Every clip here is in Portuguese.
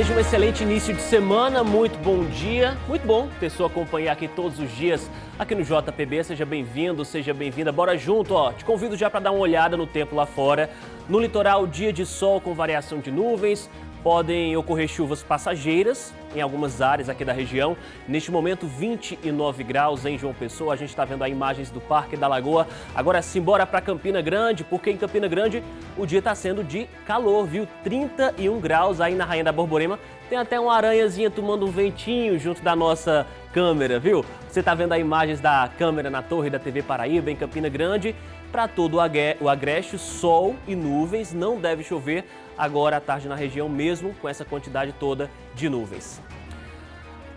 desejo um excelente início de semana, muito bom dia, muito bom ter sua companhia aqui todos os dias, aqui no JPB, seja bem-vindo, seja bem-vinda, bora junto, ó, te convido já para dar uma olhada no tempo lá fora, no litoral dia de sol com variação de nuvens, podem ocorrer chuvas passageiras em algumas áreas aqui da região. Neste momento, 29 graus em João Pessoa. A gente está vendo aí imagens do Parque da Lagoa. Agora simbora para Campina Grande, porque em Campina Grande o dia está sendo de calor, viu? 31 graus aí na Rainha da Borborema. Tem até uma aranhazinha tomando um ventinho junto da nossa câmera, viu? Você está vendo aí imagens da câmera na torre da TV Paraíba, em Campina Grande. Para todo o agreste, sol e nuvens, não deve chover agora à tarde na região, mesmo com essa quantidade toda de nuvens.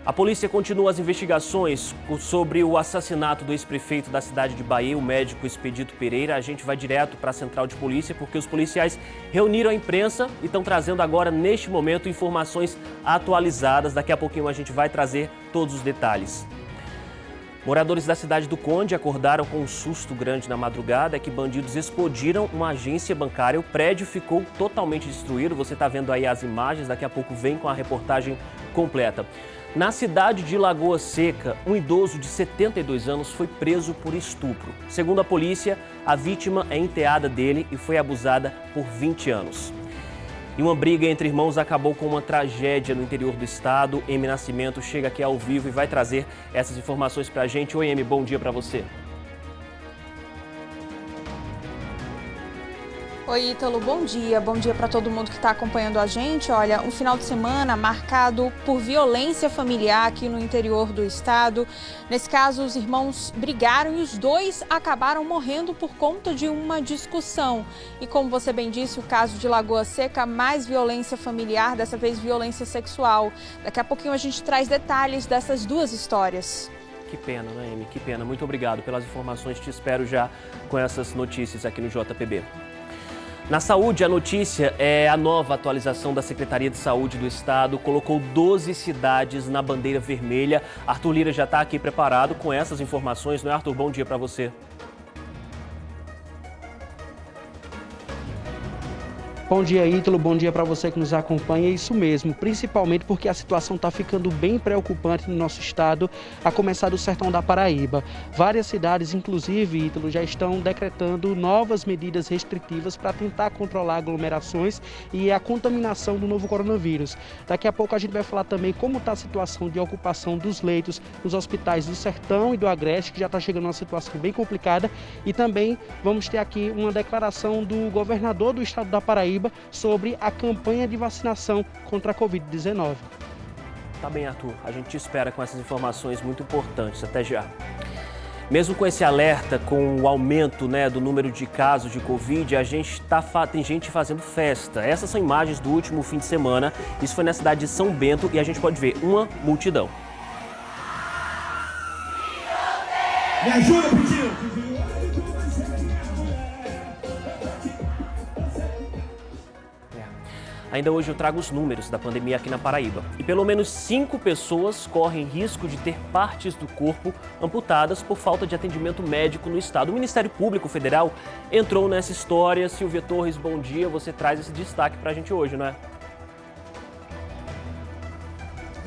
A polícia continua as investigações sobre o assassinato do ex-prefeito da cidade de Bahia, o médico Expedito Pereira. A gente vai direto para a central de polícia porque os policiais reuniram a imprensa e estão trazendo agora, neste momento, informações atualizadas. Daqui a pouquinho a gente vai trazer todos os detalhes. Moradores da cidade do Conde acordaram com um susto grande na madrugada, que bandidos explodiram uma agência bancária. O prédio ficou totalmente destruído. Você está vendo aí as imagens, daqui a pouco vem com a reportagem completa. Na cidade de Lagoa Seca, um idoso de 72 anos foi preso por estupro. Segundo a polícia, a vítima é enteada dele e foi abusada por 20 anos. E uma briga entre irmãos acabou com uma tragédia no interior do estado. Emi Nascimento chega aqui ao vivo e vai trazer essas informações pra gente. Oi, Emi, bom dia pra você. Oi, Ítalo, bom dia para todo mundo que está acompanhando a gente. Olha, um final de semana marcado por violência familiar aqui no interior do estado. Nesse caso, os irmãos brigaram e os dois acabaram morrendo por conta de uma discussão. E como você bem disse, o caso de Lagoa Seca, mais violência familiar, dessa vez violência sexual. Daqui a pouquinho a gente traz detalhes dessas duas histórias. Que pena, né, Emi? Que pena. Muito obrigado pelas informações. Te espero já com essas notícias aqui no JPB. Na saúde, a notícia é a nova atualização da Secretaria de Saúde do Estado. Colocou 12 cidades na bandeira vermelha. Arthur Lira já está aqui preparado com essas informações, não é, Arthur? Bom dia para você. Bom dia, Ítalo. Bom dia para você que nos acompanha. É isso mesmo, principalmente porque a situação está ficando bem preocupante no nosso estado, a começar do sertão da Paraíba. Várias cidades, inclusive, Ítalo, já estão decretando novas medidas restritivas para tentar controlar aglomerações e a contaminação do novo coronavírus. Daqui a pouco a gente vai falar também como está a situação de ocupação dos leitos nos hospitais do sertão e do agreste, que já está chegando uma situação bem complicada. E também vamos ter aqui uma declaração do governador do estado da Paraíba sobre a campanha de vacinação contra a Covid-19. Tá bem, Arthur. A gente te espera com essas informações muito importantes. Até já. Mesmo com esse alerta, com o aumento, do número de casos de Covid, tem gente fazendo festa. Essas são imagens do último fim de semana. Isso foi na cidade de São Bento e a gente pode ver uma multidão. Me ajuda, Pitinho! Ainda hoje eu trago os números da pandemia aqui na Paraíba. E pelo menos 5 pessoas correm risco de ter partes do corpo amputadas por falta de atendimento médico no estado. O Ministério Público Federal entrou nessa história. Silvia Torres, bom dia. Você traz esse destaque pra gente hoje, não é?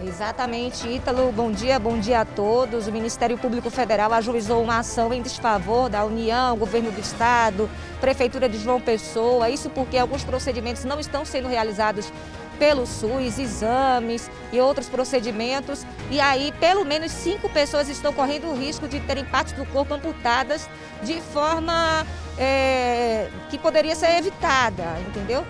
Exatamente, Ítalo. Bom dia a todos. O Ministério Público Federal ajuizou uma ação em desfavor da União, Governo do Estado, Prefeitura de João Pessoa. Isso porque alguns procedimentos não estão sendo realizados pelo SUS, exames e outros procedimentos. E aí, pelo menos 5 pessoas estão correndo o risco de terem partes do corpo amputadas de forma que poderia ser evitada, entendeu?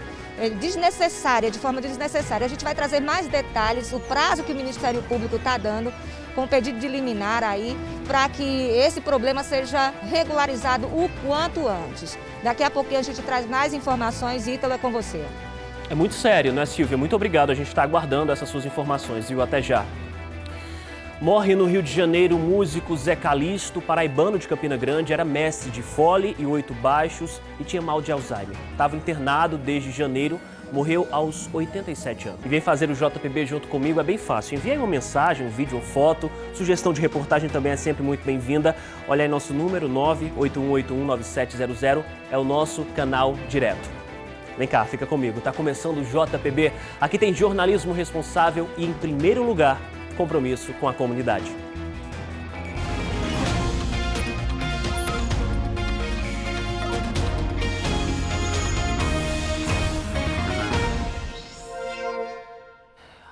Desnecessária, de forma desnecessária. A gente vai trazer mais detalhes, o prazo que o Ministério Público está dando com o pedido de liminar aí, para que esse problema seja regularizado o quanto antes. Daqui a pouquinho a gente traz mais informações. Ítalo, é com você. É muito sério, né, Silvia? Muito obrigado. A gente está aguardando essas suas informações, viu? Até já. Morre no Rio de Janeiro o músico Zé Calixto, paraibano de Campina Grande, era mestre de fole e 8 baixos e tinha mal de Alzheimer. Estava internado desde janeiro, morreu aos 87 anos. E vem fazer o JPB junto comigo, é bem fácil. Envie aí uma mensagem, um vídeo, uma foto, sugestão de reportagem também é sempre muito bem-vinda. Olha aí nosso número 981819700, é o nosso canal direto. Vem cá, fica comigo. Tá começando o JPB. Aqui tem jornalismo responsável e, em primeiro lugar, compromisso com a comunidade.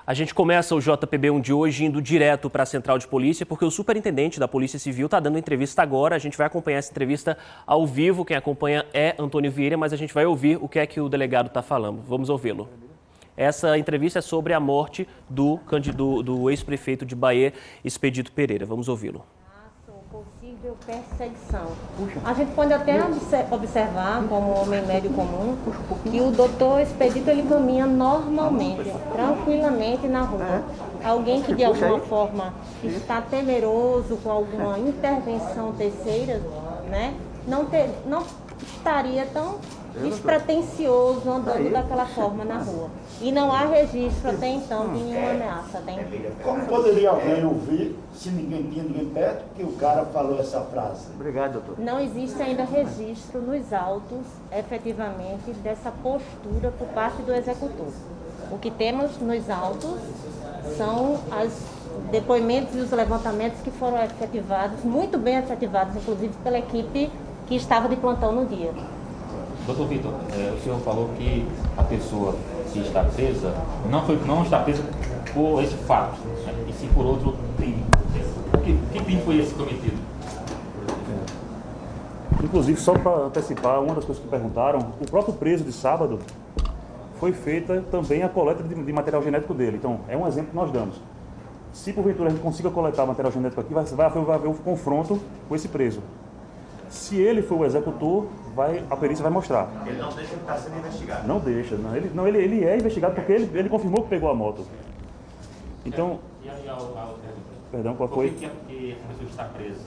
A gente começa o JPB1 de hoje indo direto para a Central de Polícia, porque o superintendente da Polícia Civil está dando entrevista agora. A gente vai acompanhar essa entrevista ao vivo. Quem acompanha é Antônio Vieira, mas a gente vai ouvir o que é que o delegado está falando. Vamos ouvi-lo. Essa entrevista é sobre a morte do ex-prefeito de Bahia, Expedito Pereira. Vamos ouvi-lo. Possível perseguição. A gente pode até observar, como homem médio comum, que o doutor Expedito ele caminha normalmente, tranquilamente na rua. Alguém que de alguma forma está temeroso com alguma intervenção terceira, né, não estaria tão despretensioso andando daquela forma na rua. E não há registro até então de nenhuma ameaça. Como poderia alguém ouvir, se ninguém tinha ninguém perto, que o cara falou essa frase? Obrigado, doutor. Não existe ainda registro nos autos, efetivamente, dessa postura por parte do executor. O que temos nos autos são os depoimentos e os levantamentos que foram efetivados, muito bem efetivados, inclusive pela equipe que estava de plantão no dia. Doutor Vitor, o senhor falou que a pessoa, se está presa, não está presa por esse fato, né, e sim por outro crime. Que crime foi esse cometido? Inclusive, só para antecipar, uma das coisas que perguntaram, o próprio preso de sábado foi feita também a coleta de material genético dele. Então, é um exemplo que nós damos. Se porventura a gente consiga coletar material genético aqui, vai haver um confronto com esse preso. Se ele for o executor, a perícia vai mostrar. Ele não deixa de estar sendo investigado. Não deixa. Ele é investigado porque ele confirmou que pegou a moto. Então... E a outra Perdão, qual foi? Por que a pessoa está presa?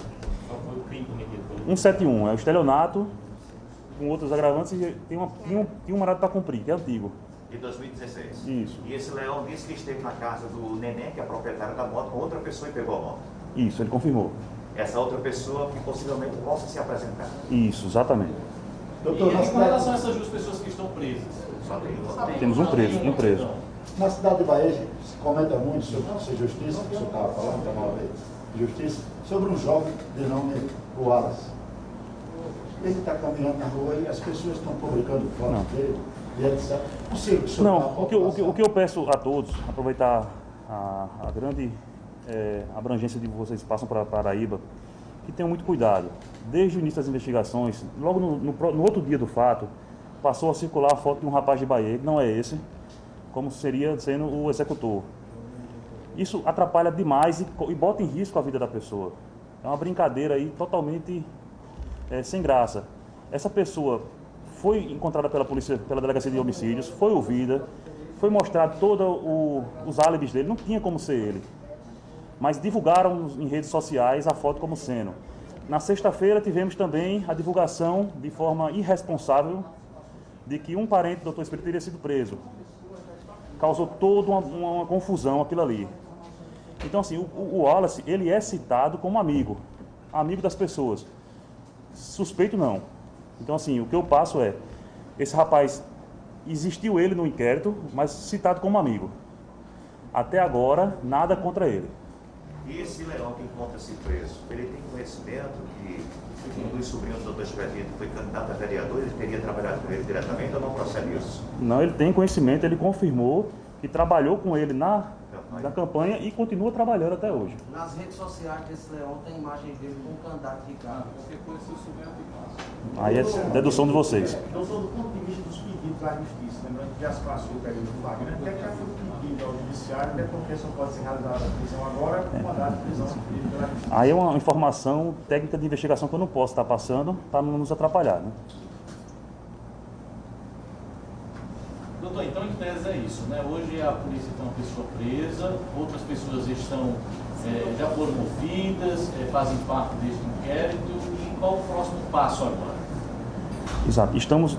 Qual foi o crime cometido? 171, é o estelionato, com outros agravantes, e tem um mandado para cumprir, que é antigo. De 2016. Isso. E esse Leão disse que esteve na casa do Neném, que é proprietário da moto, com outra pessoa e pegou a moto. Isso, ele confirmou. Essa outra pessoa que possivelmente possa se apresentar. Isso, exatamente. Doutor, E com relação a essas duas pessoas que estão presas? Temos um preso. Na cidade de Bahia, se comenta muito sobre justiça, que o senhor estava falando, está mal aí, justiça, sobre um jovem de nome Wallace. Ele está caminhando na rua e as pessoas estão publicando fotos dele e etc. O que eu peço a todos, aproveitar a grande abrangência de vocês passam para a Paraíba, que tenham muito cuidado. Desde o início das investigações, logo no outro dia do fato, passou a circular a foto de um rapaz de Bahia, que não é esse, como seria sendo o executor. Isso atrapalha demais e bota em risco a vida da pessoa. É uma brincadeira aí totalmente sem graça. Essa pessoa foi encontrada pela polícia, pela delegacia de homicídios, foi ouvida, foi mostrado todos os álibis dele, não tinha como ser ele. Mas divulgaram em redes sociais a foto como sendo. Na sexta-feira tivemos também a divulgação de forma irresponsável de que um parente do Dr. Expedito teria sido preso. Causou toda uma confusão aquilo ali. Então assim, o Wallace, ele é citado como amigo das pessoas. Suspeito não. Então assim, o que eu passo é, esse rapaz, existiu ele no inquérito, mas citado como amigo. Até agora, nada contra ele. E esse Leão que encontra-se preso, ele tem conhecimento que um dos sobrinhos do Dr. Expedito foi candidato a vereador, ele teria trabalhado com ele diretamente ou não procede isso? Não, ele tem conhecimento, ele confirmou que trabalhou com ele na campanha e continua trabalhando até hoje. Nas redes sociais desse Leão tem imagem dele com um candidato de carro. Aí é dedução de vocês. Doutor, do ponto de vista dos pedidos à justiça, lembrando que já se passou o período do flagrante, o que é que já foi pedido ao judiciário, até porque só pode ser realizada a prisão agora, com mandado de prisão pedido pela justiça. Aí é uma informação técnica de investigação que eu não posso estar passando para não nos atrapalhar, né? Doutor, então em tese é isso, né? Hoje a polícia tem uma pessoa presa, outras pessoas já foram ouvidas, fazem parte deste inquérito, e qual o próximo passo agora? Exato. Estamos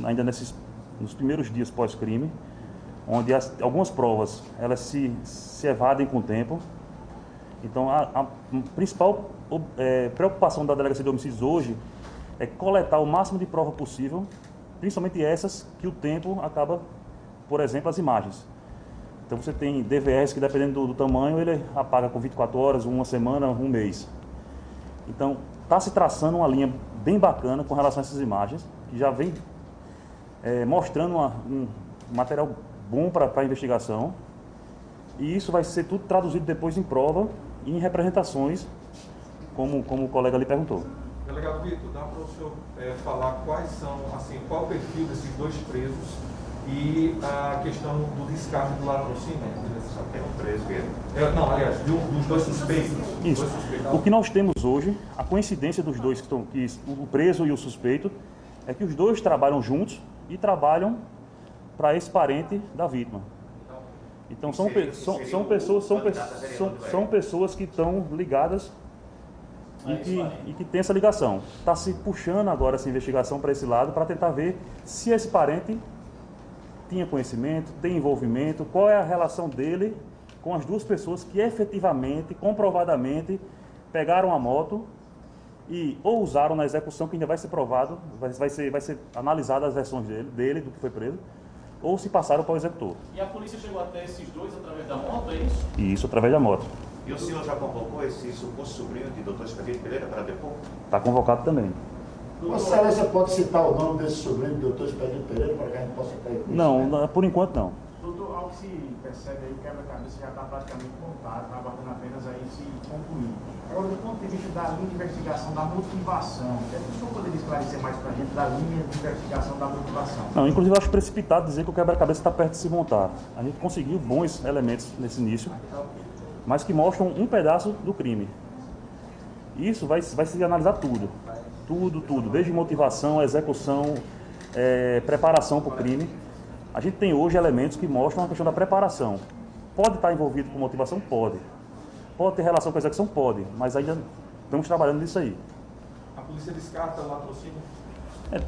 ainda nos primeiros dias pós-crime, onde algumas provas elas se evadem com o tempo. Então, a principal preocupação da Delegacia de Homicídios hoje é coletar o máximo de prova possível principalmente essas que o tempo acaba, por exemplo, as imagens. Então você tem DVRs que, dependendo do tamanho, ele apaga com 24 horas, uma semana, um mês. Então está se traçando uma linha bem bacana com relação a essas imagens, que já vem mostrando um material bom para a investigação. E isso vai ser tudo traduzido depois em prova e em representações, como o colega ali perguntou. Delegado Vitor, dá para o senhor falar quais são, assim, qual o perfil desses 2 presos e a questão do descarte do latrocínio? Só tem um preso mesmo. Não, aliás, dos 2 suspeitos. Isso. O que nós temos hoje, a coincidência dos dois, o preso e o suspeito, é que os dois trabalham juntos e trabalham para esse parente da vítima. Então são pessoas que estão ligadas e que tem essa ligação. Está se puxando agora essa investigação para esse lado para tentar ver se esse parente tinha conhecimento, tem envolvimento, qual é a relação dele com as 2 pessoas que efetivamente, comprovadamente, pegaram a moto e ou usaram na execução, que ainda vai ser provado, vai ser analisada as versões dele, do que foi preso, ou se passaram para o executor. E a polícia chegou até esses 2 através da moto, é isso? Isso, através da moto. E o senhor já convocou esse suposto sobrinho de Dr. Expedito Pereira para depor? Está convocado também. Vossa Excelência pode citar o nome desse sobrinho do Dr. Expedito Pereira para que a gente possa ter isso? Não, por enquanto não. Doutor, ao que se percebe aí, o quebra-cabeça já está praticamente montado, está aguardando apenas aí se concluir. Agora, do ponto de vista da linha de investigação, da motivação, o que o senhor poderia esclarecer mais para a gente da linha de investigação da motivação? Não, inclusive eu acho precipitado dizer que o quebra-cabeça está perto de se montar. A gente conseguiu bons elementos nesse início, mas que mostram um pedaço do crime. Isso vai se analisar tudo, desde motivação, execução, preparação para o crime. A gente tem hoje elementos que mostram a questão da preparação. Pode estar envolvido com motivação? Pode. Pode ter relação com a execução? Pode, mas ainda estamos trabalhando nisso aí. A polícia descarta o latrocínio?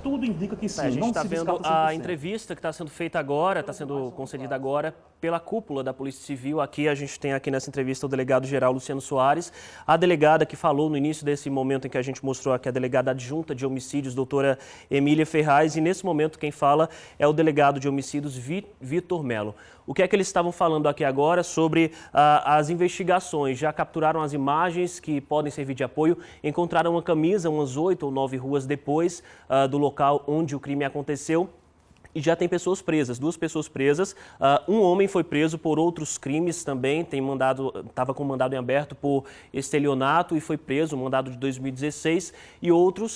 Tudo indica que sim. A gente está vendo a entrevista que está sendo feita agora, está sendo concedida agora pela cúpula da Polícia Civil. Aqui a gente tem aqui nessa entrevista o delegado-geral Luciano Soares, a delegada que falou no início desse momento em que a gente mostrou aqui, a delegada adjunta de homicídios, doutora Emília Ferraz, e nesse momento quem fala é o delegado de homicídios Vitor Melo. O que é que eles estavam falando aqui agora sobre as investigações? Já capturaram as imagens que podem servir de apoio, encontraram uma camisa umas 8 ou 9 ruas depois do local onde o crime aconteceu. E já tem pessoas presas, 2 pessoas presas. Um homem foi preso por outros crimes também, estava com mandado em aberto por estelionato e foi preso, mandado de 2016. E outro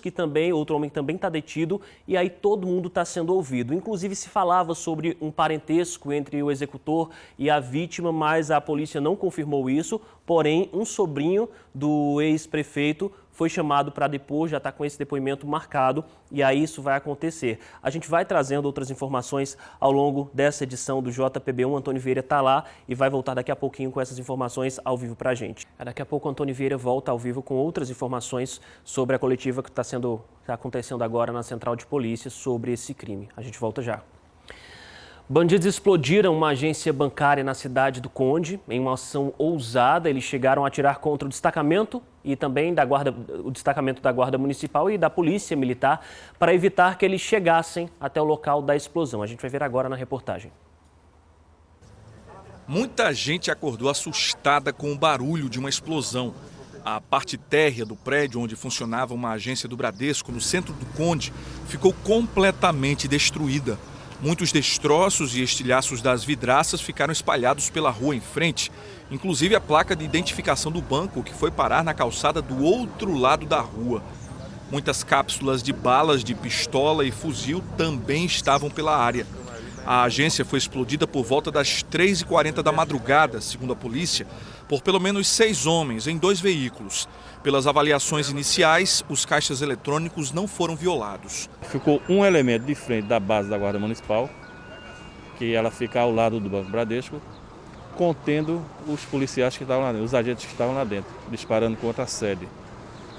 homem também está detido, e aí todo mundo está sendo ouvido. Inclusive se falava sobre um parentesco entre o executor e a vítima, mas a polícia não confirmou isso. Porém, um sobrinho do ex-prefeito foi chamado para depor, já está com esse depoimento marcado, e aí isso vai acontecer. A gente vai trazendo outras informações ao longo dessa edição do JPB1. O Antônio Vieira está lá e vai voltar daqui a pouquinho com essas informações ao vivo para a gente. Daqui a pouco o Antônio Vieira volta ao vivo com outras informações sobre a coletiva que está acontecendo agora na Central de Polícia sobre esse crime. A gente volta já. Bandidos explodiram uma agência bancária na cidade do Conde. Em uma ação ousada, eles chegaram a atirar contra o destacamento e também o destacamento da Guarda Municipal e da Polícia Militar para evitar que eles chegassem até o local da explosão. A gente vai ver agora na reportagem. Muita gente acordou assustada com o barulho de uma explosão. A parte térrea do prédio onde funcionava uma agência do Bradesco, no centro do Conde, ficou completamente destruída. Muitos destroços e estilhaços das vidraças ficaram espalhados pela rua em frente, inclusive a placa de identificação do banco, que foi parar na calçada do outro lado da rua. Muitas cápsulas de balas de pistola e fuzil também estavam pela área. A agência foi explodida por volta das 3h40 da madrugada, segundo a polícia, por pelo menos 6 homens em 2 veículos. Pelas avaliações iniciais, os caixas eletrônicos não foram violados. Ficou um elemento de frente da base da Guarda Municipal, que ela fica ao lado do Banco Bradesco, contendo os policiais que estavam lá dentro, os agentes que estavam lá dentro, disparando contra a sede,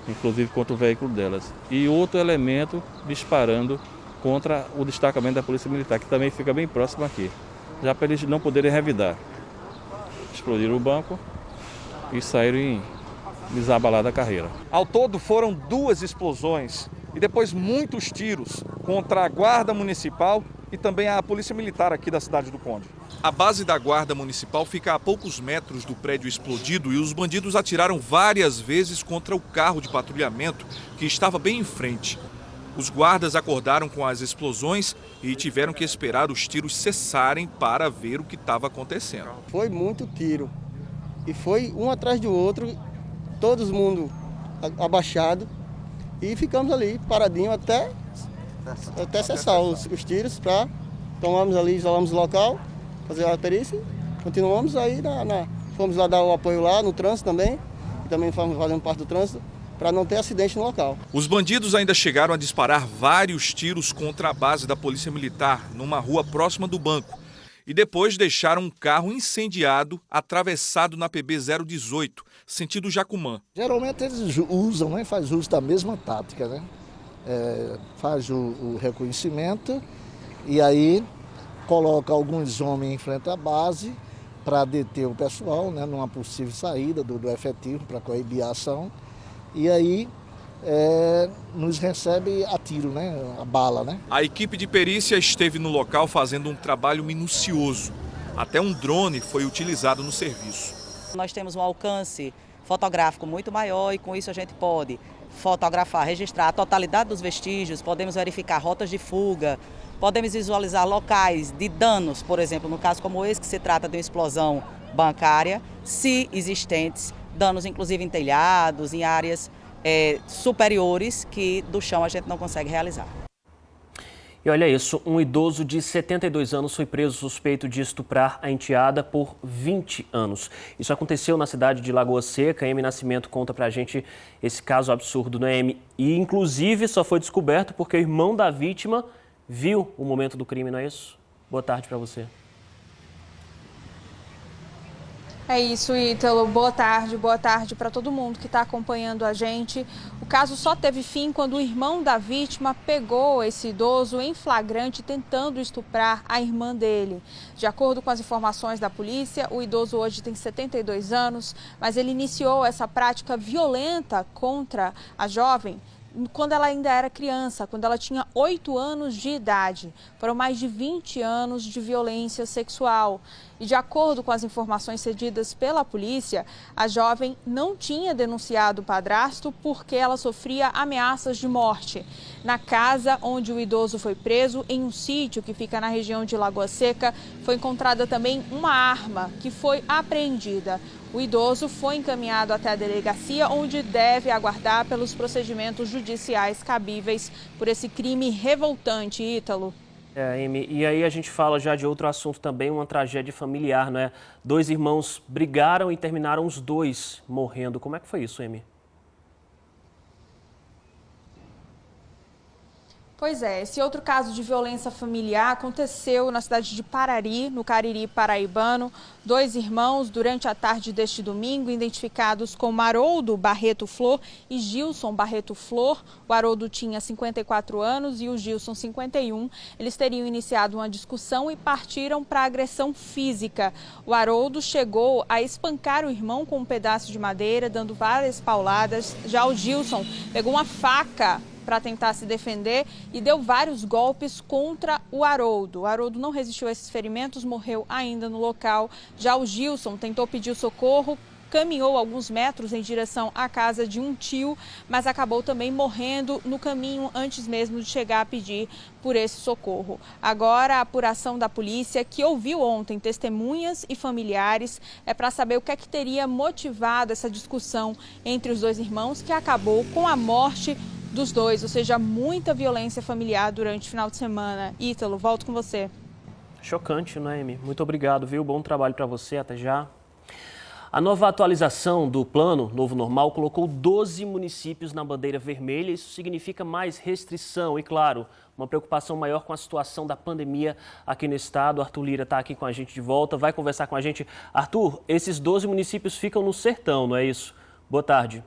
inclusive contra o veículo delas. E outro elemento disparando contra o destacamento da Polícia Militar, que também fica bem próximo aqui, já para eles não poderem revidar. Explodiram o banco e saíram em desabalar da carreira. Ao todo foram 2 explosões. e depois muitos tiros contra a Guarda Municipal e também a Polícia Militar aqui da cidade do Conde. A base da Guarda Municipal fica a poucos metros do prédio explodido e os bandidos atiraram várias vezes contra o carro de patrulhamento que estava bem em frente. Os guardas acordaram com as explosões e tiveram que esperar os tiros cessarem para ver o que estava acontecendo. Foi muito tiro e foi um atrás do outro, todo mundo abaixado e ficamos ali paradinho até cessar os tiros. Tomamos ali, isolamos o local, fazer a perícia, continuamos aí, fomos lá dar o apoio lá no trânsito também, e também fomos fazendo parte do trânsito, para não ter acidente no local. Os bandidos ainda chegaram a disparar vários tiros contra a base da Polícia Militar, numa rua próxima do banco. E depois deixaram um carro incendiado, atravessado na PB 018, sentido Jacumã. Geralmente eles usam, né, faz uso da mesma tática, né? Faz o reconhecimento e aí coloca alguns homens em frente à base para deter o pessoal, né, numa possível saída do efetivo para coibir a ação. E aí nos recebe a tiro, né? A bala, né? A equipe de perícia esteve no local fazendo um trabalho minucioso. Até um drone foi utilizado no serviço. Nós temos um alcance fotográfico muito maior e com isso a gente pode fotografar, registrar a totalidade dos vestígios, podemos verificar rotas de fuga, podemos visualizar locais de danos, por exemplo, no caso como esse que se trata de uma explosão bancária, se existentes, danos inclusive em telhados, em áreas superiores que do chão a gente não consegue realizar. E olha isso, um idoso de 72 anos foi preso suspeito de estuprar a enteada por 20 anos. Isso aconteceu na cidade de Lagoa Seca. Amy Nascimento conta pra gente esse caso absurdo, né, Amy? E inclusive só foi descoberto porque o irmão da vítima viu o momento do crime, não é isso? Boa tarde para você. É isso, Ítalo. Boa tarde para todo mundo que está acompanhando a gente. O caso só teve fim quando o irmão da vítima pegou esse idoso em flagrante tentando estuprar a irmã dele. De acordo com as informações da polícia, o idoso hoje tem 72 anos, mas ele iniciou essa prática violenta contra a jovem quando ela ainda era criança, quando ela tinha 8 anos de idade. Foram mais de 20 anos de violência sexual. E de acordo com as informações cedidas pela polícia, a jovem não tinha denunciado o padrasto porque ela sofria ameaças de morte. Na casa onde o idoso foi preso, em um sítio que fica na região de Lagoa Seca, foi encontrada também uma arma que foi apreendida. O idoso foi encaminhado até a delegacia, onde deve aguardar pelos procedimentos judiciais cabíveis por esse crime revoltante, Ítalo. Amy, e aí a gente fala já de outro assunto também, uma tragédia familiar, não é? 2 irmãos brigaram e terminaram os 2 morrendo. Como é que foi isso, Amy? Pois é, esse outro caso de violência familiar aconteceu na cidade de Parari, no Cariri paraibano. 2 irmãos, durante a tarde deste domingo, identificados como Haroldo Barreto Flor e Gilson Barreto Flor. O Haroldo tinha 54 anos e o Gilson 51. Eles teriam iniciado uma discussão e partiram para agressão física. O Haroldo chegou a espancar o irmão com um pedaço de madeira, dando várias pauladas. Já o Gilson pegou uma faca para tentar se defender e deu vários golpes contra o Haroldo. O Haroldo não resistiu a esses ferimentos, morreu ainda no local. Já o Gilson tentou pedir socorro, caminhou alguns metros em direção à casa de um tio, mas acabou também morrendo no caminho antes mesmo de chegar a pedir por esse socorro. Agora, a apuração da polícia, que ouviu ontem testemunhas e familiares, é para saber o que é que teria motivado essa discussão entre os 2 irmãos, que acabou com a morte dos 2, ou seja, muita violência familiar durante o final de semana. Ítalo, volto com você. Chocante, não é, Amy? Muito obrigado, viu? Bom trabalho para você, até já. A nova atualização do Plano Novo Normal colocou 12 municípios na bandeira vermelha. Isso significa mais restrição e, claro, uma preocupação maior com a situação da pandemia aqui no estado. Arthur Lira está aqui com a gente de volta, vai conversar com a gente. Arthur, esses 12 municípios ficam no sertão, não é isso? Boa tarde.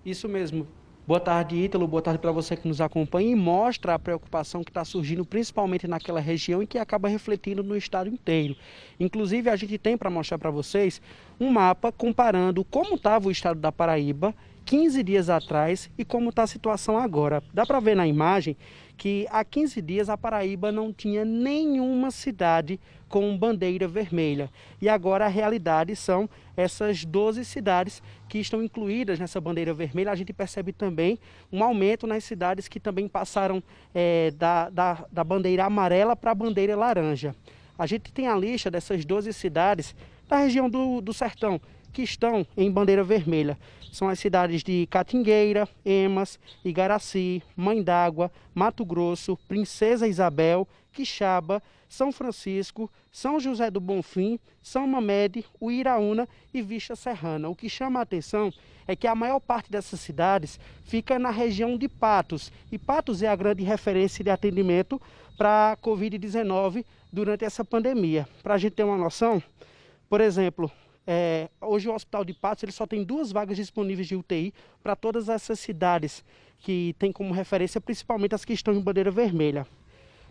Isso mesmo. Boa tarde, Ítalo. Boa tarde para você que nos acompanha e mostra a preocupação que está surgindo principalmente naquela região e que acaba refletindo no estado inteiro. Inclusive, a gente tem para mostrar para vocês um mapa comparando como estava o estado da Paraíba 15 dias atrás e como está a situação agora. Dá para ver na imagem que há 15 dias a Paraíba não tinha nenhuma cidade com bandeira vermelha. E agora a realidade são essas 12 cidades que estão incluídas nessa bandeira vermelha. A gente percebe também um aumento nas cidades que também passaram da bandeira amarela para a bandeira laranja. A gente tem a lista dessas 12 cidades da região do Sertão, que estão em bandeira vermelha. São as cidades de Catingueira, Emas, Igaraci, Mãe d'Água, Mato Grosso, Princesa Isabel, Quixaba, São Francisco, São José do Bonfim, São Mamede, Uiraúna e Vista Serrana. O que chama a atenção é que a maior parte dessas cidades fica na região de Patos. E Patos é a grande referência de atendimento para a Covid-19 durante essa pandemia. Para a gente ter uma noção, por exemplo, hoje o Hospital de Patos ele só tem 2 vagas disponíveis de UTI para todas essas cidades que tem como referência principalmente as que estão em bandeira vermelha.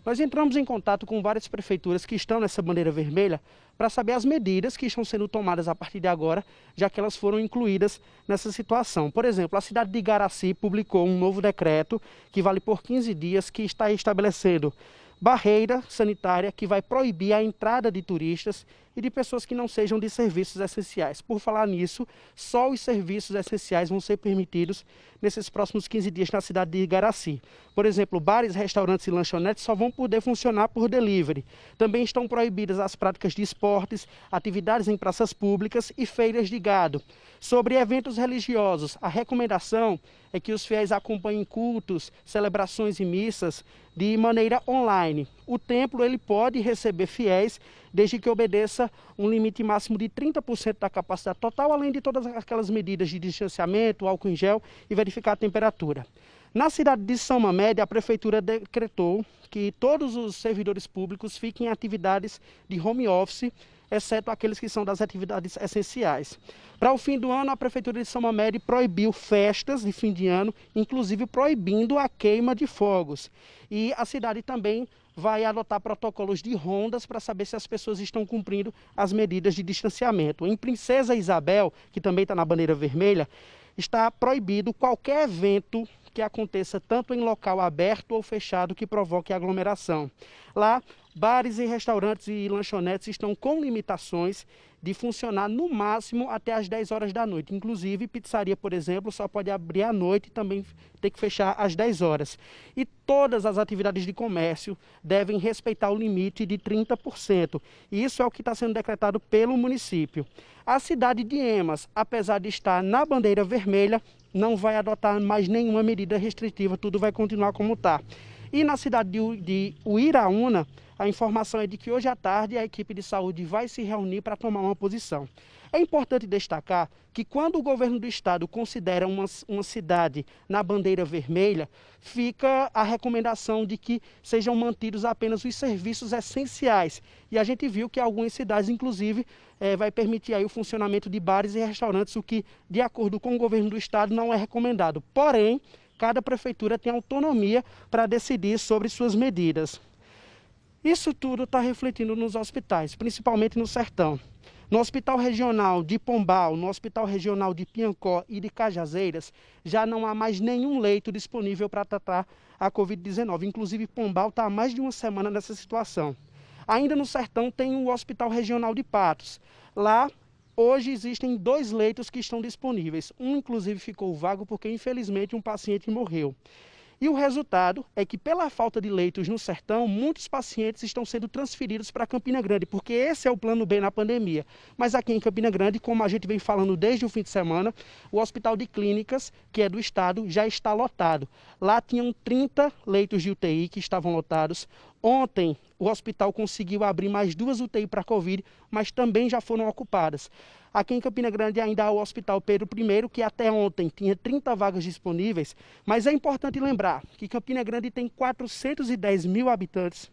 Nós entramos em contato com várias prefeituras que estão nessa bandeira vermelha para saber as medidas que estão sendo tomadas a partir de agora, já que elas foram incluídas nessa situação. Por exemplo, a cidade de Igaraci publicou um novo decreto que vale por 15 dias, que está estabelecendo barreira sanitária que vai proibir a entrada de turistas e de pessoas que não sejam de serviços essenciais. Por falar nisso, só os serviços essenciais vão ser permitidos nesses próximos 15 dias na cidade de Igaraci. Por exemplo, bares, restaurantes e lanchonetes só vão poder funcionar por delivery. Também estão proibidas as práticas de esportes, atividades em praças públicas e feiras de gado. Sobre eventos religiosos, a recomendação é que os fiéis acompanhem cultos, celebrações e missas de maneira online. O templo ele pode receber fiéis desde que obedeça um limite máximo de 30% da capacidade total, além de todas aquelas medidas de distanciamento, álcool em gel e verificar a temperatura. Na cidade de São Mamede, a prefeitura decretou que todos os servidores públicos fiquem em atividades de home office, exceto aqueles que são das atividades essenciais. Para o fim do ano, a Prefeitura de São Mamede proibiu festas de fim de ano, inclusive proibindo a queima de fogos. E a cidade também vai adotar protocolos de rondas para saber se as pessoas estão cumprindo as medidas de distanciamento. Em Princesa Isabel, que também está na bandeira vermelha, está proibido qualquer evento que aconteça tanto em local aberto ou fechado que provoque aglomeração. Lá, bares e restaurantes e lanchonetes estão com limitações de funcionar no máximo até às 10 horas da noite. Inclusive, pizzaria, por exemplo, só pode abrir à noite e também tem que fechar às 10 horas. E todas as atividades de comércio devem respeitar o limite de 30%. E isso é o que está sendo decretado pelo município. A cidade de Emas, apesar de estar na bandeira vermelha, não vai adotar mais nenhuma medida restritiva, tudo vai continuar como está. E na cidade de Uiraúna, a informação é de que hoje à tarde a equipe de saúde vai se reunir para tomar uma posição. É importante destacar que quando o governo do estado considera uma cidade na bandeira vermelha, fica a recomendação de que sejam mantidos apenas os serviços essenciais. E a gente viu que algumas cidades, inclusive, vai permitir aí o funcionamento de bares e restaurantes, o que, de acordo com o governo do estado, não é recomendado. Porém, cada prefeitura tem autonomia para decidir sobre suas medidas. Isso tudo está refletindo nos hospitais, principalmente no Sertão. No Hospital Regional de Pombal, no Hospital Regional de Piancó e de Cajazeiras, já não há mais nenhum leito disponível para tratar a Covid-19. Inclusive, Pombal está há mais de uma semana nessa situação. Ainda no Sertão tem o Hospital Regional de Patos. Lá, hoje, existem 2 leitos que estão disponíveis. Um, inclusive, ficou vago porque, infelizmente, um paciente morreu. E o resultado é que, pela falta de leitos no Sertão, muitos pacientes estão sendo transferidos para Campina Grande, porque esse é o plano B na pandemia. Mas aqui em Campina Grande, como a gente vem falando desde o fim de semana, o Hospital de Clínicas, que é do estado, já está lotado. Lá tinham 30 leitos de UTI que estavam lotados. Ontem, o hospital conseguiu abrir mais 2 UTI para Covid, mas também já foram ocupadas. Aqui em Campina Grande ainda há o Hospital Pedro I, que até ontem tinha 30 vagas disponíveis, mas é importante lembrar que Campina Grande tem 410 mil habitantes,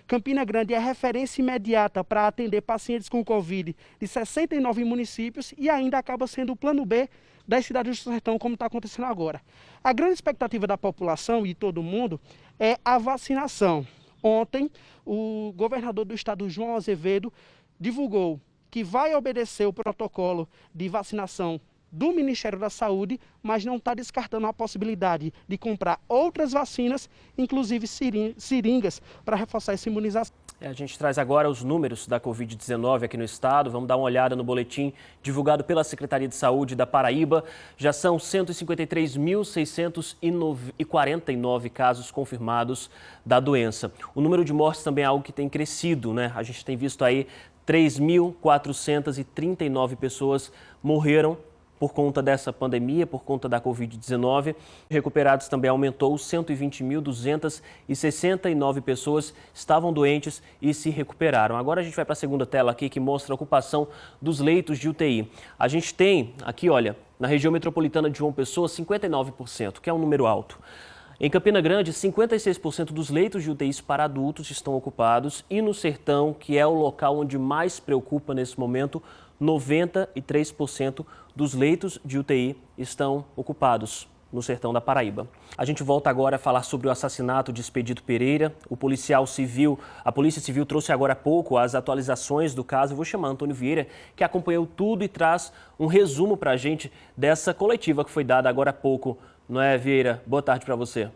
Campina Grande é referência imediata para atender pacientes com Covid de 69 municípios e ainda acaba sendo o plano B das cidades do sertão, como está acontecendo agora. A grande expectativa da população e todo mundo é a vacinação. Ontem, o governador do estado, João Azevedo, divulgou que vai obedecer o protocolo de vacinação do Ministério da Saúde, mas não está descartando a possibilidade de comprar outras vacinas, inclusive seringas, para reforçar essa imunização. A gente traz agora os números da Covid-19 aqui no estado. Vamos dar uma olhada no boletim divulgado pela Secretaria de Saúde da Paraíba. Já são 153.649 casos confirmados da doença. O número de mortes também é algo que tem crescido, né? A gente tem visto aí 3.439 pessoas morreram por conta dessa pandemia, por conta da Covid-19. Recuperados também aumentou, 120.269 pessoas estavam doentes e se recuperaram. Agora a gente vai para a segunda tela aqui, que mostra a ocupação dos leitos de UTI. A gente tem aqui, olha, na região metropolitana de João Pessoa, 59%, que é um número alto. Em Campina Grande, 56% dos leitos de UTIs para adultos estão ocupados e no Sertão, que é o local onde mais preocupa nesse momento, 93% dos leitos de UTI estão ocupados no sertão da Paraíba. A gente volta agora a falar sobre o assassinato de Expedito Pereira. A Polícia Civil trouxe agora há pouco as atualizações do caso. Eu vou chamar Antônio Vieira, que acompanhou tudo e traz um resumo para a gente dessa coletiva que foi dada agora há pouco. Não é, Vieira? Boa tarde para você.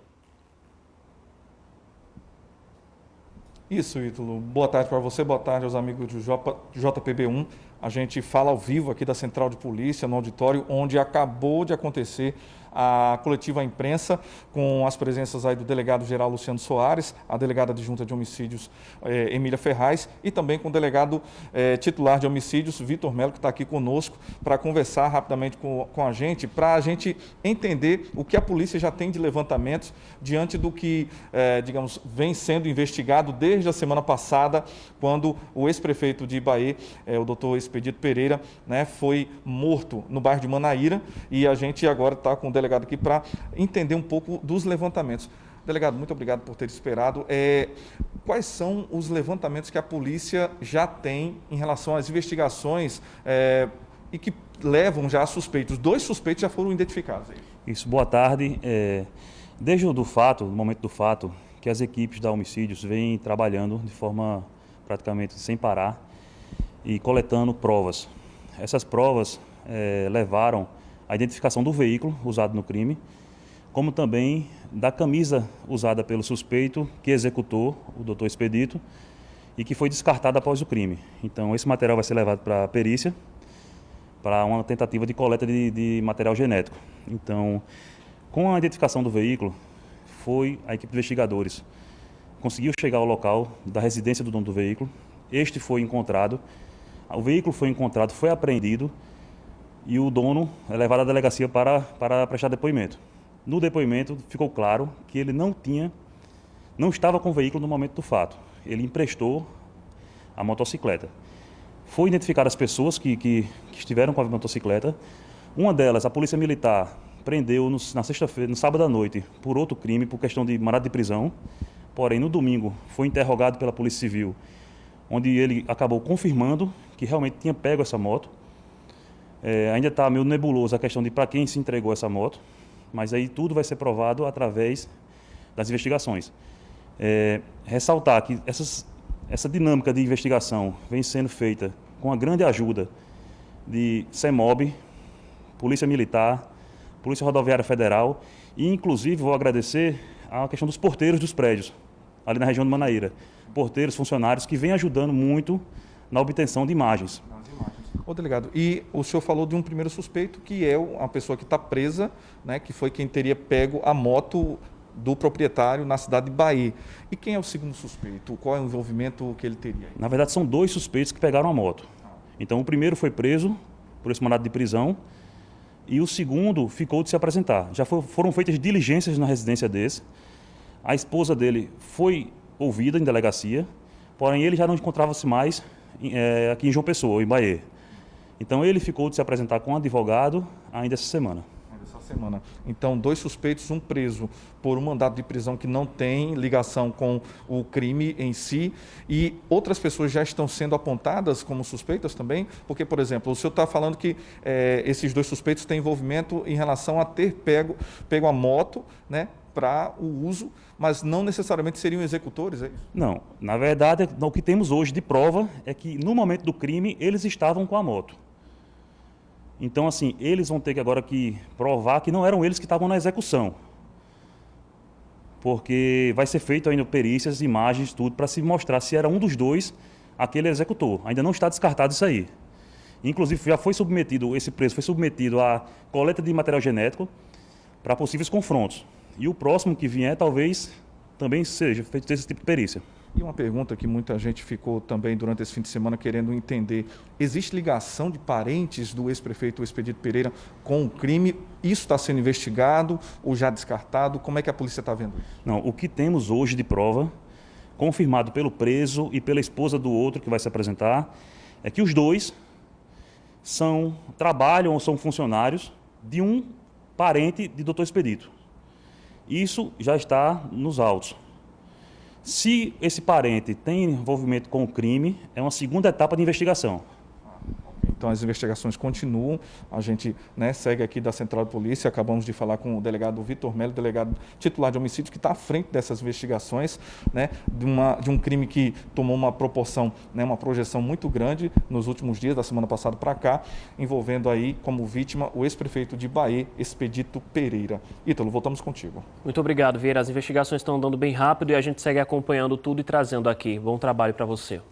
Isso, Ítalo. Boa tarde para você, boa tarde aos amigos do JPB1. A gente fala ao vivo aqui da Central de Polícia, no auditório, onde acabou de acontecer a coletiva à imprensa, com as presenças aí do delegado-geral Luciano Soares, a delegada adjunta de homicídios Emília Ferraz e também com o delegado titular de homicídios, Vitor Melo, que está aqui conosco para conversar rapidamente com a gente, para a gente entender o que a polícia já tem de levantamentos diante do que, digamos, vem sendo investigado desde a semana passada, quando o ex-prefeito de Ibaê, o doutor Expedito Pereira, né, foi morto no bairro de Manaíra, e a gente agora está com o delegado aqui para entender um pouco dos levantamentos. Delegado, muito obrigado por ter esperado. Quais são os levantamentos que a polícia já tem em relação às investigações e que levam já a suspeitos? 2 suspeitos já foram identificados. Isso, boa tarde. Desde o momento do fato, que as equipes da Homicídios vêm trabalhando de forma praticamente sem parar e coletando provas. Essas provas levaram a identificação do veículo usado no crime, como também da camisa usada pelo suspeito que executou o doutor Expedito e que foi descartada após o crime. Então, esse material vai ser levado para a perícia, para uma tentativa de coleta de material genético. Então, com a identificação do veículo, a equipe de investigadores conseguiu chegar ao local da residência do dono do veículo. Este foi encontrado, o veículo foi encontrado, foi apreendido, e o dono é levado à delegacia para prestar depoimento. No depoimento ficou claro que ele não estava com o veículo no momento do fato. Ele emprestou a motocicleta. Foi identificar as pessoas que estiveram com a motocicleta. Uma delas, a Polícia Militar, prendeu na sexta-feira, no sábado à noite, por outro crime, por questão de mandado de prisão. Porém, no domingo, foi interrogado pela Polícia Civil, onde ele acabou confirmando que realmente tinha pego essa moto. Ainda está meio nebuloso a questão de para quem se entregou essa moto, mas aí tudo vai ser provado através das investigações. Ressaltar que essa dinâmica de investigação vem sendo feita com a grande ajuda de CEMOB, Polícia Militar, Polícia Rodoviária Federal e, inclusive, vou agradecer a questão dos porteiros dos prédios, ali na região de Manaíra. Porteiros, funcionários que vêm ajudando muito na obtenção de imagens. Ô, delegado, e o senhor falou de um primeiro suspeito, que é uma pessoa que está presa, né, que foi quem teria pego a moto do proprietário na cidade de Bahia. E quem é o segundo suspeito? Qual é o envolvimento que ele teria? Na verdade, são 2 suspeitos que pegaram a moto. Então, o primeiro foi preso por esse mandado de prisão e o segundo ficou de se apresentar. Já foram feitas diligências na residência desse. A esposa dele foi ouvida em delegacia, porém ele já não encontrava-se mais aqui em João Pessoa, em Bahia. Então ele ficou de se apresentar com um advogado ainda essa semana. Essa semana. Então, 2 suspeitos, um preso por um mandado de prisão que não tem ligação com o crime em si, e outras pessoas já estão sendo apontadas como suspeitas também, porque, por exemplo, o senhor está falando que esses 2 suspeitos têm envolvimento em relação a ter pego a moto, né, para o uso, mas não necessariamente seriam executores, é isso? Não, na verdade, o que temos hoje de prova é que no momento do crime eles estavam com a moto. Então, assim, eles vão ter que agora que provar que não eram eles que estavam na execução. Porque vai ser feito ainda perícias, imagens, tudo, para se mostrar se era um dos 2 aquele executor. Ainda não está descartado isso aí. Inclusive, já foi submetido, esse preso foi submetido à coleta de material genético para possíveis confrontos. E o próximo que vier, talvez, também seja feito esse tipo de perícia. E uma pergunta que muita gente ficou também durante esse fim de semana querendo entender: existe ligação de parentes do ex-prefeito Expedito Pereira com o crime? Isso está sendo investigado ou já descartado? Como é que a polícia está vendo isso? Não, o que temos hoje de prova, confirmado pelo preso e pela esposa do outro que vai se apresentar, é que os 2 trabalham ou são funcionários de um parente de Dr. Expedito. Isso já está nos autos. Se esse parente tem envolvimento com o crime, é uma segunda etapa de investigação. Então as investigações continuam, a gente segue aqui da Central de Polícia, acabamos de falar com o delegado Vitor Melo, delegado titular de homicídio, que está à frente dessas investigações, de um crime que tomou uma proporção, uma projeção muito grande nos últimos dias, da semana passada para cá, envolvendo aí como vítima o ex-prefeito de Bahia, Expedito Pereira. Ítalo, voltamos contigo. Muito obrigado, Vieira. As investigações estão andando bem rápido e a gente segue acompanhando tudo e trazendo aqui. Bom trabalho para você.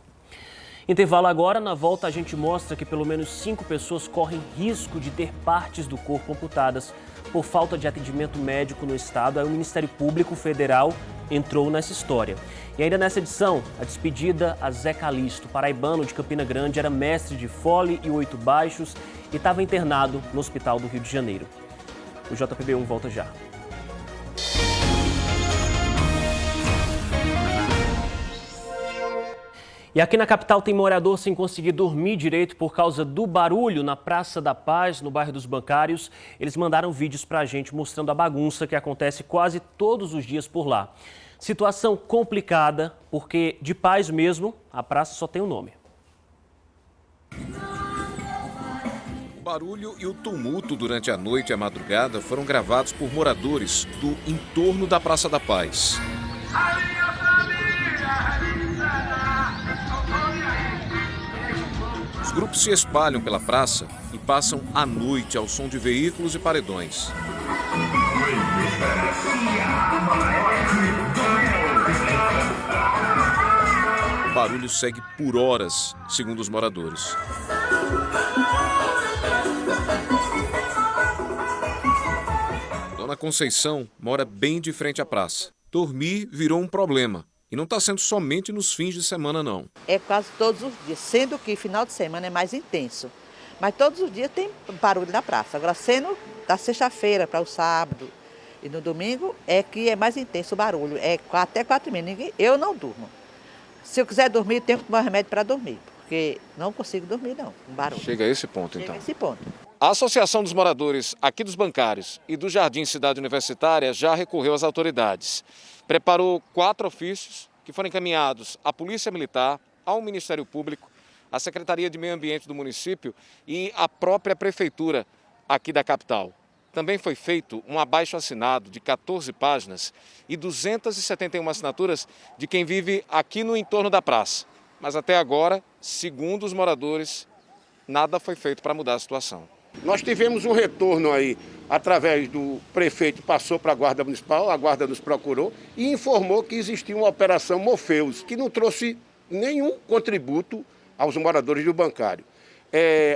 Intervalo agora, na volta a gente mostra que pelo menos 5 pessoas correm risco de ter partes do corpo amputadas por falta de atendimento médico no estado. Aí o Ministério Público Federal entrou nessa história. E ainda nessa edição, a despedida a Zé Calixto, paraibano de Campina Grande, era mestre de fole e 8 baixos e estava internado no Hospital do Rio de Janeiro. O JPB1 volta já. E aqui na capital tem morador sem conseguir dormir direito por causa do barulho na Praça da Paz, no bairro dos Bancários. Eles mandaram vídeos pra gente mostrando a bagunça que acontece quase todos os dias por lá. Situação complicada, porque de paz mesmo, a praça só tem um nome. O barulho e o tumulto durante a noite e a madrugada foram gravados por moradores do entorno da Praça da Paz. Os grupos se espalham pela praça e passam a noite ao som de veículos e paredões. O barulho segue por horas, segundo os moradores. Dona Conceição mora bem de frente à praça. Dormir virou um problema. E não está sendo somente nos fins de semana, não. É quase todos os dias, sendo que final de semana é mais intenso. Mas todos os dias tem barulho na praça. Agora, sendo da sexta-feira para o sábado e no domingo, é que é mais intenso o barulho. É até 4h30. Eu não durmo. Se eu quiser dormir, eu tenho que tomar remédio para dormir. Porque não consigo dormir, não, com barulho. Chega a esse ponto, então. Chega a esse ponto. A Associação dos Moradores aqui dos Bancários e do Jardim Cidade Universitária já recorreu às autoridades. Preparou 4 ofícios que foram encaminhados à Polícia Militar, ao Ministério Público, à Secretaria de Meio Ambiente do município e à própria Prefeitura aqui da capital. Também foi feito um abaixo-assinado de 14 páginas e 271 assinaturas de quem vive aqui no entorno da praça. Mas até agora, segundo os moradores, nada foi feito para mudar a situação. Nós tivemos um retorno aí, através do prefeito, passou para a Guarda Municipal, a Guarda nos procurou e informou que existia uma operação Morpheus, que não trouxe nenhum contributo aos moradores do Bancário.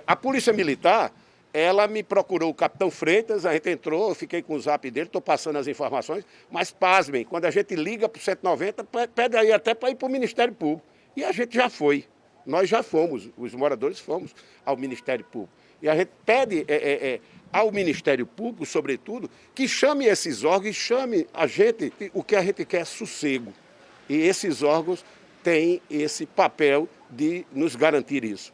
A Polícia Militar, ela me procurou o capitão Freitas, a gente entrou, eu fiquei com o zap dele, estou passando as informações, mas pasmem, quando a gente liga para o 190, pede aí até para ir para o Ministério Público. E a gente já foi, nós já fomos, os moradores fomos ao Ministério Público. E a gente pede ao Ministério Público, sobretudo, que chame esses órgãos, chame a gente, o que a gente quer é sossego. E esses órgãos têm esse papel de nos garantir isso.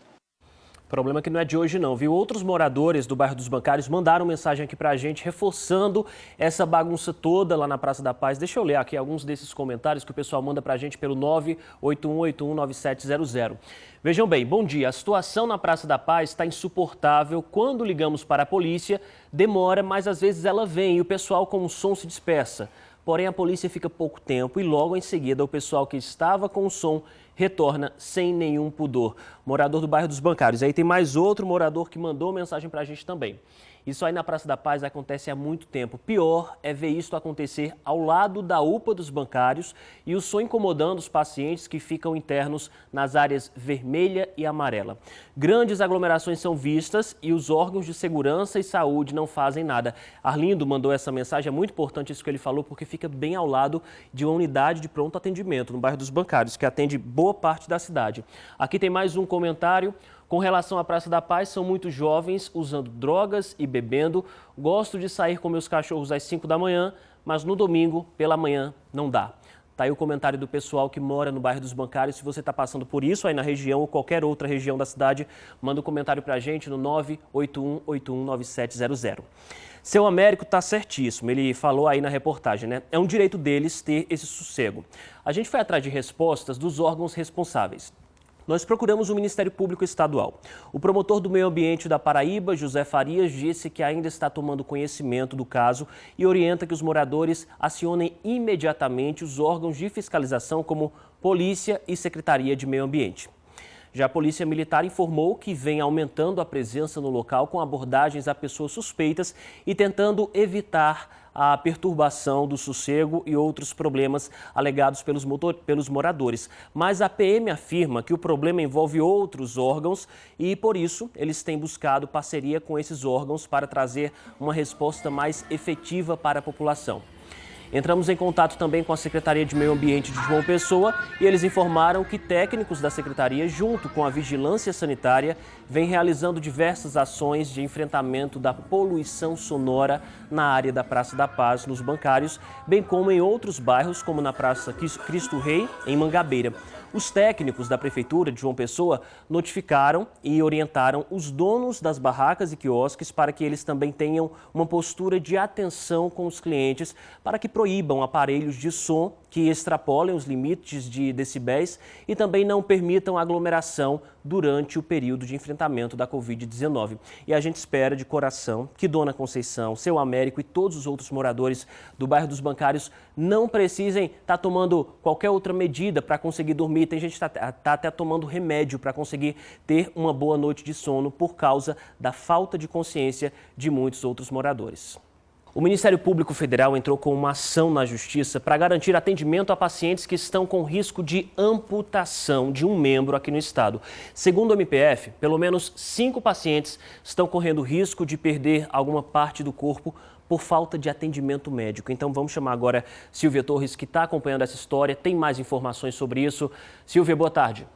O problema é que não é de hoje não, viu? Outros moradores do bairro dos Bancários mandaram mensagem aqui pra gente, reforçando essa bagunça toda lá na Praça da Paz. Deixa eu ler aqui alguns desses comentários que o pessoal manda pra gente pelo 981819700. Vejam bem, bom dia. A situação na Praça da Paz está insuportável. Quando ligamos para a polícia, demora, mas às vezes ela vem e o pessoal com o som se dispersa. Porém, a polícia fica pouco tempo e logo em seguida o pessoal que estava com o som retorna sem nenhum pudor. Morador do bairro dos Bancários. Aí tem mais outro morador que mandou mensagem para a gente também. Isso aí na Praça da Paz acontece há muito tempo. Pior é ver isso acontecer ao lado da UPA dos Bancários e o som incomodando os pacientes que ficam internos nas áreas vermelha e amarela. Grandes aglomerações são vistas e os órgãos de segurança e saúde não fazem nada. Arlindo mandou essa mensagem, é muito importante isso que ele falou, porque fica bem ao lado de uma unidade de pronto atendimento no bairro dos Bancários, que atende boa parte da cidade. Aqui tem mais um comentário. Com relação à Praça da Paz, são muitos jovens usando drogas e bebendo. Gosto de sair com meus cachorros às 5 da manhã, mas no domingo, pela manhã, não dá. Tá aí o comentário do pessoal que mora no bairro dos Bancários. Se você está passando por isso aí na região ou qualquer outra região da cidade, manda um comentário para a gente no 981819700. Seu Américo está certíssimo, ele falou aí na reportagem, né? É um direito deles ter esse sossego. A gente foi atrás de respostas dos órgãos responsáveis. Nós procuramos o Ministério Público Estadual. O promotor do Meio Ambiente da Paraíba, José Farias, disse que ainda está tomando conhecimento do caso e orienta que os moradores acionem imediatamente os órgãos de fiscalização como Polícia e Secretaria de Meio Ambiente. Já a Polícia Militar informou que vem aumentando a presença no local com abordagens a pessoas suspeitas e tentando evitar a perturbação do sossego e outros problemas alegados pelos moradores. Mas a PM afirma que o problema envolve outros órgãos e, por isso, eles têm buscado parceria com esses órgãos para trazer uma resposta mais efetiva para a população. Entramos em contato também com a Secretaria de Meio Ambiente de João Pessoa e eles informaram que técnicos da Secretaria, junto com a Vigilância Sanitária, vêm realizando diversas ações de enfrentamento da poluição sonora na área da Praça da Paz, nos Bancários, bem como em outros bairros, como na Praça Cristo Rei, em Mangabeira. Os técnicos da Prefeitura de João Pessoa notificaram e orientaram os donos das barracas e quiosques para que eles também tenham uma postura de atenção com os clientes para que proíbam aparelhos de som que extrapolem os limites de decibéis e também não permitam aglomeração durante o período de enfrentamento da Covid-19. E a gente espera de coração que Dona Conceição, Seu Américo e todos os outros moradores do bairro dos Bancários não precisem estar tomando qualquer outra medida para conseguir dormir. Tem gente que está até tomando remédio para conseguir ter uma boa noite de sono por causa da falta de consciência de muitos outros moradores. O Ministério Público Federal entrou com uma ação na Justiça para garantir atendimento a pacientes que estão com risco de amputação de um membro aqui no estado. Segundo o MPF, pelo menos 5 pacientes estão correndo risco de perder alguma parte do corpo por falta de atendimento médico. Então vamos chamar agora Silvia Torres, que está acompanhando essa história, tem mais informações sobre isso. Silvia, boa tarde.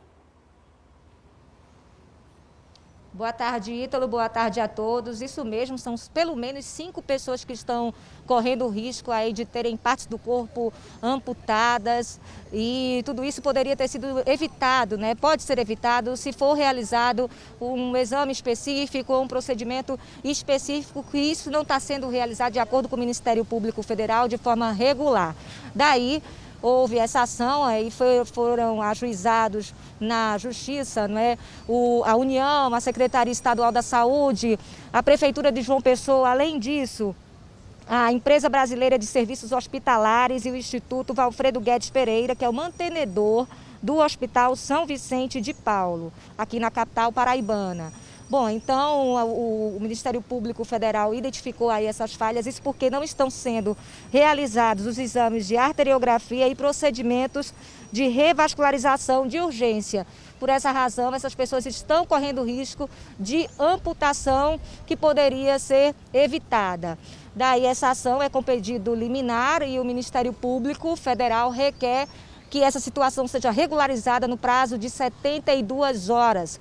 Boa tarde, Ítalo. Boa tarde a todos. Isso mesmo, são pelo menos 5 pessoas que estão correndo o risco aí de terem partes do corpo amputadas e tudo isso poderia ter sido evitado, né? Pode ser evitado se for realizado um exame específico ou um procedimento específico, que isso não está sendo realizado de acordo com o Ministério Público Federal de forma regular. Daí, houve essa ação e foram ajuizados na Justiça, né? A União, a Secretaria Estadual da Saúde, a Prefeitura de João Pessoa, além disso, a Empresa Brasileira de Serviços Hospitalares e o Instituto Valfredo Guedes Pereira, que é o mantenedor do Hospital São Vicente de Paulo, aqui na capital paraibana. Bom, então o Ministério Público Federal identificou aí essas falhas, isso porque não estão sendo realizados os exames de arteriografia e procedimentos de revascularização de urgência. Por essa razão, essas pessoas estão correndo risco de amputação que poderia ser evitada. Daí essa ação é com pedido liminar e o Ministério Público Federal requer que essa situação seja regularizada no prazo de 72 horas.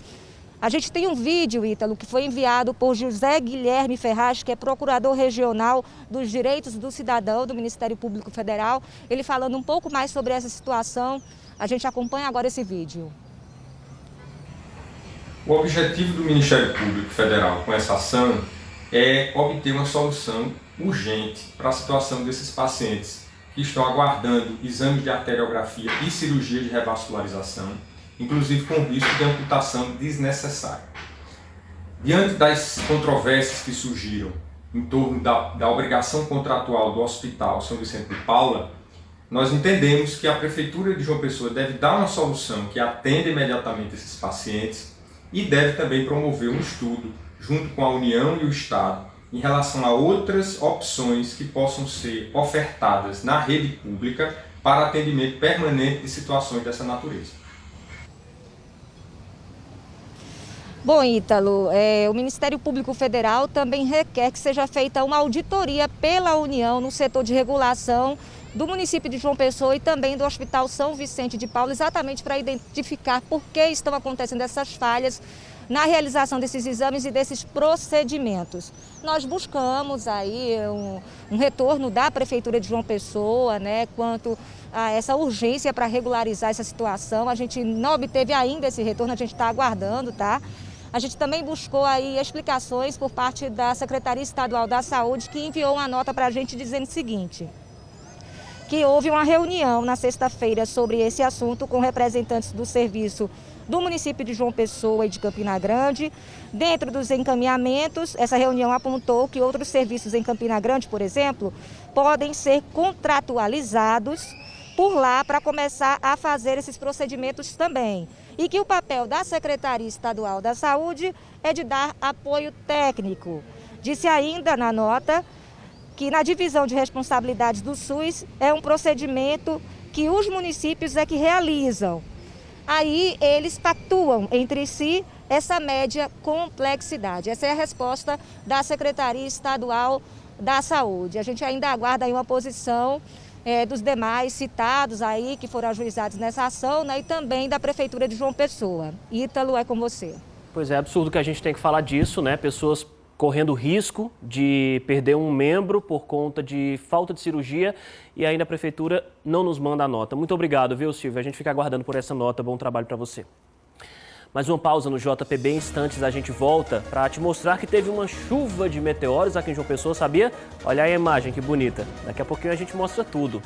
A gente tem um vídeo, Ítalo, que foi enviado por José Guilherme Ferraz, que é procurador regional dos direitos do cidadão do Ministério Público Federal, ele falando um pouco mais sobre essa situação. A gente acompanha agora esse vídeo. O objetivo do Ministério Público Federal com essa ação é obter uma solução urgente para a situação desses pacientes que estão aguardando exames de arteriografia e cirurgia de revascularização, inclusive com risco de amputação desnecessária. Diante das controvérsias que surgiram em torno da obrigação contratual do Hospital São Vicente de Paula, nós entendemos que a Prefeitura de João Pessoa deve dar uma solução que atenda imediatamente esses pacientes e deve também promover um estudo, junto com a União e o Estado, em relação a outras opções que possam ser ofertadas na rede pública para atendimento permanente de situações dessa natureza. Bom, Ítalo, o Ministério Público Federal também requer que seja feita uma auditoria pela União no setor de regulação do município de João Pessoa e também do Hospital São Vicente de Paula, exatamente para identificar por que estão acontecendo essas falhas na realização desses exames e desses procedimentos. Nós buscamos aí um retorno da Prefeitura de João Pessoa, né, quanto a essa urgência para regularizar essa situação. A gente não obteve ainda esse retorno, a gente está aguardando, tá? A gente também buscou aí explicações por parte da Secretaria Estadual da Saúde, que enviou uma nota para a gente dizendo o seguinte: que houve uma reunião na sexta-feira sobre esse assunto com representantes do serviço do município de João Pessoa e de Campina Grande. Dentro dos encaminhamentos, essa reunião apontou que outros serviços em Campina Grande, por exemplo, podem ser contratualizados por lá para começar a fazer esses procedimentos também. E que o papel da Secretaria Estadual da Saúde é de dar apoio técnico. Disse ainda na nota que na divisão de responsabilidades do SUS é um procedimento que os municípios é que realizam. Aí eles pactuam entre si essa média complexidade. Essa é a resposta da Secretaria Estadual da Saúde. A gente ainda aguarda aí uma posição dos demais citados aí que foram ajuizados nessa ação, né, e também da Prefeitura de João Pessoa. Ítalo, é com você. Pois é, absurdo que a gente tem que falar disso, né? Pessoas correndo risco de perder um membro por conta de falta de cirurgia e ainda a Prefeitura não nos manda a nota. Muito obrigado, viu, Silvia? A gente fica aguardando por essa nota. Bom trabalho para você. Mais uma pausa no JPB. Em instantes a gente volta para te mostrar que teve uma chuva de meteoros aqui em João Pessoa, sabia? Olha aí a imagem, que bonita. Daqui a pouquinho a gente mostra tudo.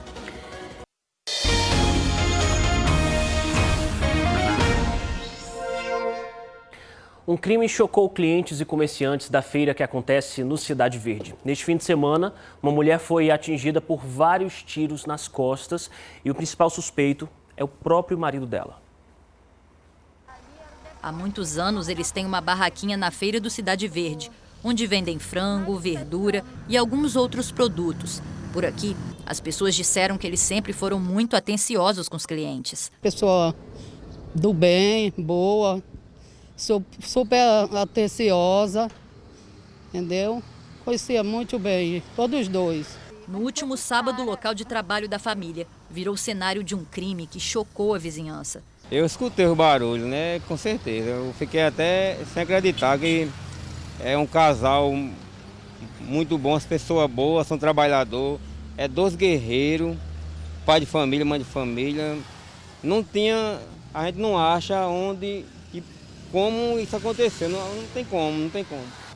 Um crime chocou clientes e comerciantes da feira que acontece no Cidade Verde. Neste fim de semana, uma mulher foi atingida por vários tiros nas costas e o principal suspeito é o próprio marido dela. Há muitos anos, eles têm uma barraquinha na feira do Cidade Verde, onde vendem frango, verdura e alguns outros produtos. Por aqui, as pessoas disseram que eles sempre foram muito atenciosos com os clientes. Pessoa do bem, boa, super atenciosa, entendeu? Conhecia muito bem, todos os dois. No último sábado, o local de trabalho da família virou cenário de um crime que chocou a vizinhança. Eu escutei o barulho, né? Com certeza. Eu fiquei até sem acreditar que é um casal muito bom, as pessoas boas, são trabalhadores, é 2 guerreiros, pai de família, mãe de família. Não tinha, a gente não acha onde, como isso aconteceu, não tem como.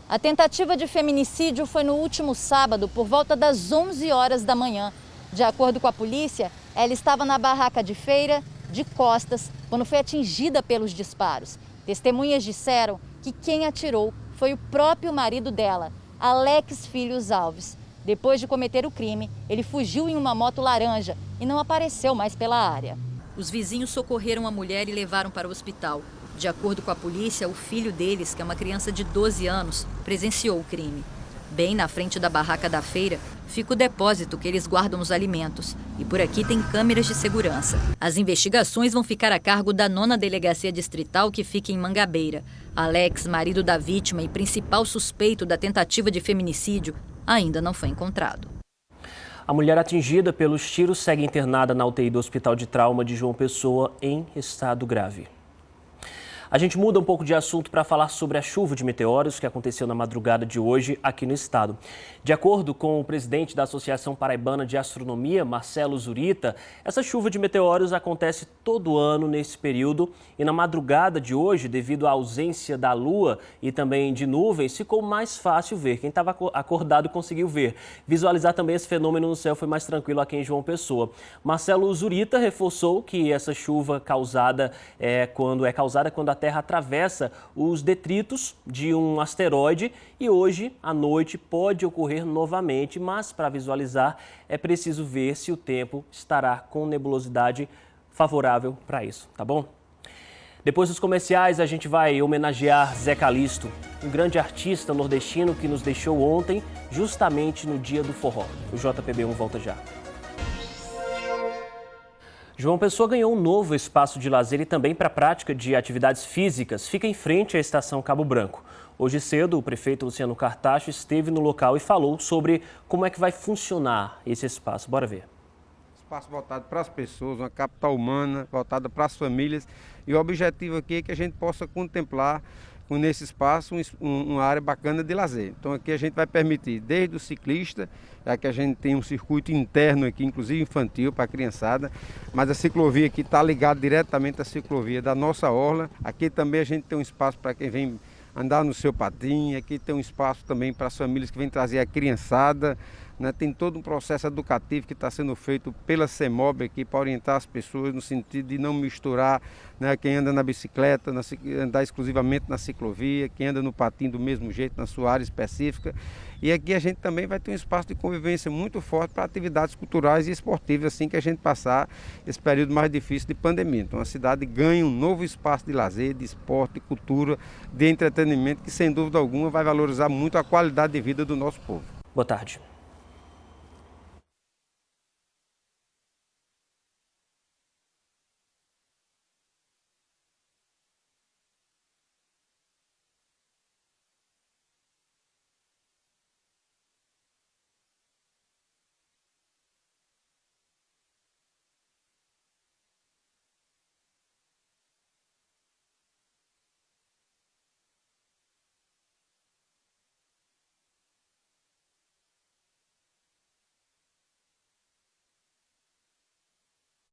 A tentativa de feminicídio foi no último sábado, por volta das 11 horas da manhã. De acordo com a polícia, ela estava na barraca de feira, de costas, quando foi atingida pelos disparos. Testemunhas disseram que quem atirou foi o próprio marido dela, Alex Filhos Alves. Depois de cometer o crime, ele fugiu em uma moto laranja e não apareceu mais pela área. Os vizinhos socorreram a mulher e levaram para o hospital. De acordo com a polícia, o filho deles, que é uma criança de 12 anos, presenciou o crime. Bem na frente da barraca da feira, fica o depósito que eles guardam os alimentos. E por aqui tem câmeras de segurança. As investigações vão ficar a cargo da 9ª Delegacia Distrital, que fica em Mangabeira. Alex, marido da vítima e principal suspeito da tentativa de feminicídio, ainda não foi encontrado. A mulher atingida pelos tiros segue internada na UTI do Hospital de Trauma de João Pessoa em estado grave. A gente muda um pouco de assunto para falar sobre a chuva de meteoros que aconteceu na madrugada de hoje aqui no estado. De acordo com o presidente da Associação Paraibana de Astronomia, Marcelo Zurita, essa chuva de meteoros acontece todo ano nesse período e na madrugada de hoje, devido à ausência da lua e também de nuvens, ficou mais fácil ver. Quem estava acordado conseguiu ver. Visualizar também esse fenômeno no céu foi mais tranquilo aqui em João Pessoa. Marcelo Zurita reforçou que essa chuva causada quando a Terra atravessa os detritos de um asteroide e hoje à noite pode ocorrer novamente, mas para visualizar é preciso ver se o tempo estará com nebulosidade favorável para isso, tá bom? Depois dos comerciais, a gente vai homenagear Zé Calixto, um grande artista nordestino que nos deixou ontem, justamente no dia do forró. O JPB1 volta já. João Pessoa ganhou um novo espaço de lazer e também para a prática de atividades físicas. Fica em frente à estação Cabo Branco. Hoje cedo, o prefeito Luciano Cartacho esteve no local e falou sobre como é que vai funcionar esse espaço. Bora ver. Espaço voltado para as pessoas, uma capital humana, voltada para as famílias. E o objetivo aqui é que a gente possa contemplar nesse espaço uma área bacana de lazer. Então aqui a gente vai permitir desde o ciclista, já que a gente tem um circuito interno aqui, inclusive infantil para a criançada, mas a ciclovia aqui está ligada diretamente à ciclovia da nossa orla. Aqui também a gente tem um espaço para quem vem andar no seu patinho, aqui tem um espaço também para as famílias que vêm trazer a criançada, né? Tem todo um processo educativo que está sendo feito pela CEMOB aqui para orientar as pessoas no sentido de não misturar, né, quem anda na bicicleta, andar exclusivamente na ciclovia, quem anda no patinho do mesmo jeito na sua área específica. E aqui a gente também vai ter um espaço de convivência muito forte para atividades culturais e esportivas assim que a gente passar esse período mais difícil de pandemia. Então a cidade ganha um novo espaço de lazer, de esporte, de cultura, de entretenimento que sem dúvida alguma vai valorizar muito a qualidade de vida do nosso povo. Boa tarde.